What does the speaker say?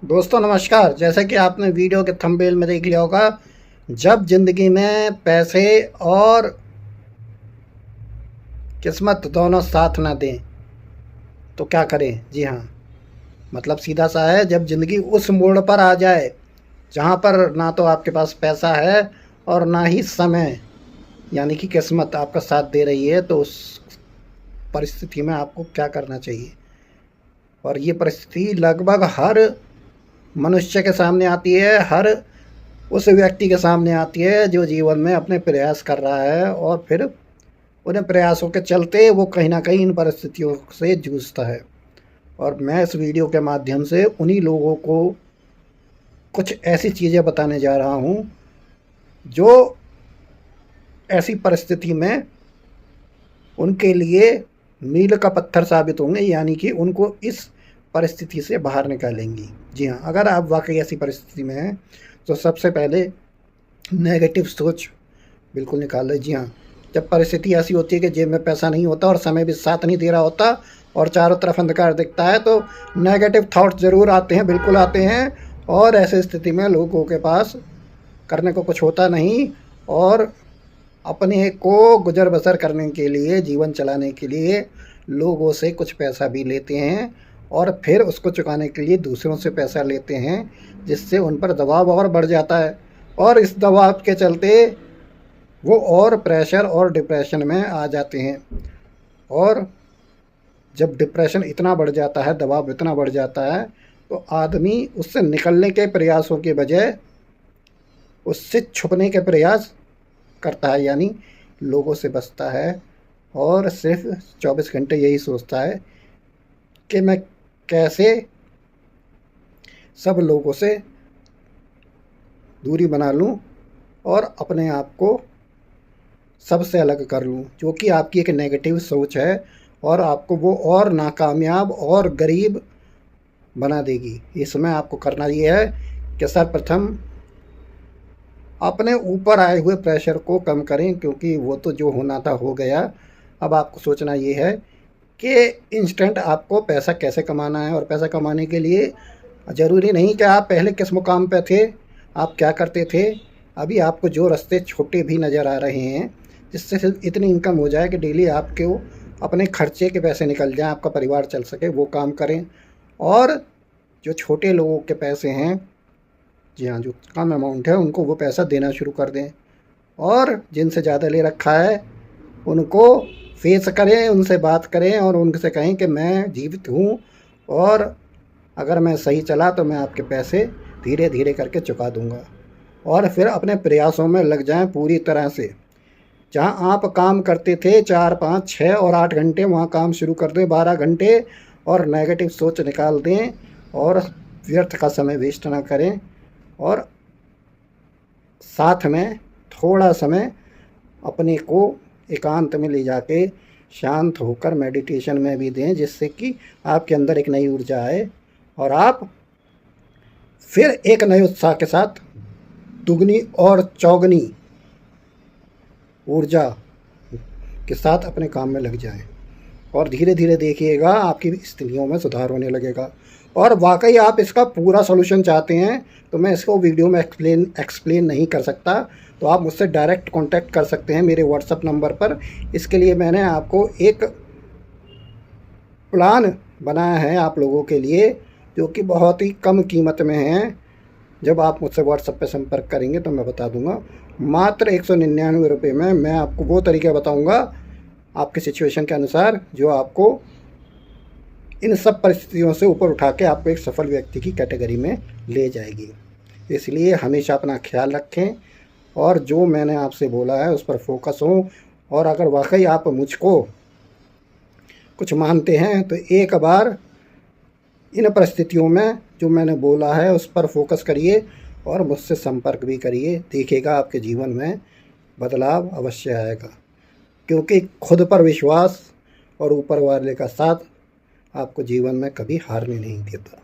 दोस्तों नमस्कार। जैसा कि आपने वीडियो के थंबनेल में देख लिया होगा, जब ज़िंदगी में पैसे और किस्मत दोनों साथ ना दें तो क्या करें। जी हाँ, मतलब सीधा सा है, जब ज़िंदगी उस मोड़ पर आ जाए जहाँ पर ना तो आपके पास पैसा है और ना ही समय यानी कि किस्मत आपका साथ दे रही है, तो उस परिस्थिति में आपको क्या करना चाहिए। और ये परिस्थिति लगभग हर मनुष्य के सामने आती है, हर उस व्यक्ति के सामने आती है जो जीवन में अपने प्रयास कर रहा है और फिर उन्हें प्रयासों के चलते वो कहीं न कहीं इन परिस्थितियों से जूझता है। और मैं इस वीडियो के माध्यम से उन्हीं लोगों को कुछ ऐसी चीज़ें बताने जा रहा हूँ जो ऐसी परिस्थिति में उनके लिए मील का पत्थर साबित होंगे, यानी कि उनको इस परिस्थिति से बाहर निकालेंगी। जी हाँ, अगर आप वाकई ऐसी परिस्थिति में हैं तो सबसे पहले नेगेटिव सोच बिल्कुल निकाल लें। जी हाँ, जब परिस्थिति ऐसी होती है कि जेब में पैसा नहीं होता और समय भी साथ नहीं दे रहा होता और चारों तरफ अंधकार दिखता है, तो नेगेटिव थॉट ज़रूर आते हैं, बिल्कुल आते हैं। और ऐसी स्थिति में लोगों के पास करने को कुछ होता नहीं और अपने को गुजर बसर करने के लिए, जीवन चलाने के लिए लोगों से कुछ पैसा भी लेते हैं और फिर उसको चुकाने के लिए दूसरों से पैसा लेते हैं, जिससे उन पर दबाव और बढ़ जाता है। और इस दबाव के चलते वो और प्रेशर और डिप्रेशन में आ जाते हैं। और जब डिप्रेशन इतना बढ़ जाता है, दबाव इतना बढ़ जाता है, तो आदमी उससे निकलने के प्रयासों के बजाय उससे छुपने के प्रयास करता है, यानी लोगों से बचता है और सिर्फ 24 घंटे यही सोचता है कि मैं कैसे सब लोगों से दूरी बना लूं और अपने आप को सबसे अलग कर लूं, जो कि आपकी एक नेगेटिव सोच है और आपको वो और नाकामयाब और गरीब बना देगी। इसमें आपको करना ये है कि सर्वप्रथम अपने ऊपर आए हुए प्रेशर को कम करें, क्योंकि वो तो जो होना था हो गया। अब आपको सोचना ये है कि इंस्टेंट आपको पैसा कैसे कमाना है। और पैसा कमाने के लिए ज़रूरी नहीं कि आप पहले किस मुकाम पे थे, आप क्या करते थे। अभी आपको जो रास्ते छोटे भी नज़र आ रहे हैं, जिससे सिर्फ इतनी इनकम हो जाए कि डेली आपके वो अपने खर्चे के पैसे निकल जाएँ, आपका परिवार चल सके, वो काम करें। और जो छोटे लोगों के पैसे हैं, जी हाँ, जो कम अमाउंट है, उनको वो पैसा देना शुरू कर दें। और जिनसे ज़्यादा ले रखा है उनको फेस करें, उनसे बात करें और उनसे कहें कि मैं जीवित हूँ और अगर मैं सही चला तो मैं आपके पैसे धीरे धीरे करके चुका दूँगा। और फिर अपने प्रयासों में लग जाएं पूरी तरह से। जहाँ आप काम करते थे 4, 5, 6 और 8 घंटे, वहाँ काम शुरू कर दें 12 घंटे और नेगेटिव सोच निकाल दें और व्यर्थ का समय वेस्ट ना करें। और साथ में थोड़ा समय अपने को एकांत में ले जाके शांत होकर मेडिटेशन में भी दें, जिससे कि आपके अंदर एक नई ऊर्जा आए और आप फिर एक नए उत्साह के साथ दुगनी और चौगनी ऊर्जा के साथ अपने काम में लग जाएं। और धीरे धीरे देखिएगा आपकी स्थितियों में सुधार होने लगेगा। और वाकई आप इसका पूरा सॉल्यूशन चाहते हैं तो मैं इसको वीडियो में एक्सप्लेन नहीं कर सकता, तो आप मुझसे डायरेक्ट कांटेक्ट कर सकते हैं मेरे व्हाट्सएप नंबर पर। इसके लिए मैंने आपको एक प्लान बनाया है आप लोगों के लिए, जो कि बहुत ही कम कीमत में है। जब आप मुझसे व्हाट्सएप पे संपर्क करेंगे तो मैं बता दूंगा। मात्र 199 रुपये में मैं आपको वो तरीका बताऊंगा आपकी सिचुएशन के अनुसार, जो आपको इन सब परिस्थितियों से ऊपर उठा के आपको एक सफल व्यक्ति की कैटेगरी में ले जाएगी। इसलिए हमेशा अपना ख्याल रखें और जो मैंने आपसे बोला है उस पर फोकस हो। और अगर वाकई आप मुझको कुछ मानते हैं तो एक बार इन परिस्थितियों में जो मैंने बोला है उस पर फोकस करिए और मुझसे संपर्क भी करिए। देखिएगा आपके जीवन में बदलाव अवश्य आएगा, क्योंकि खुद पर विश्वास और ऊपर वाले का साथ आपको जीवन में कभी हारने नहीं देता।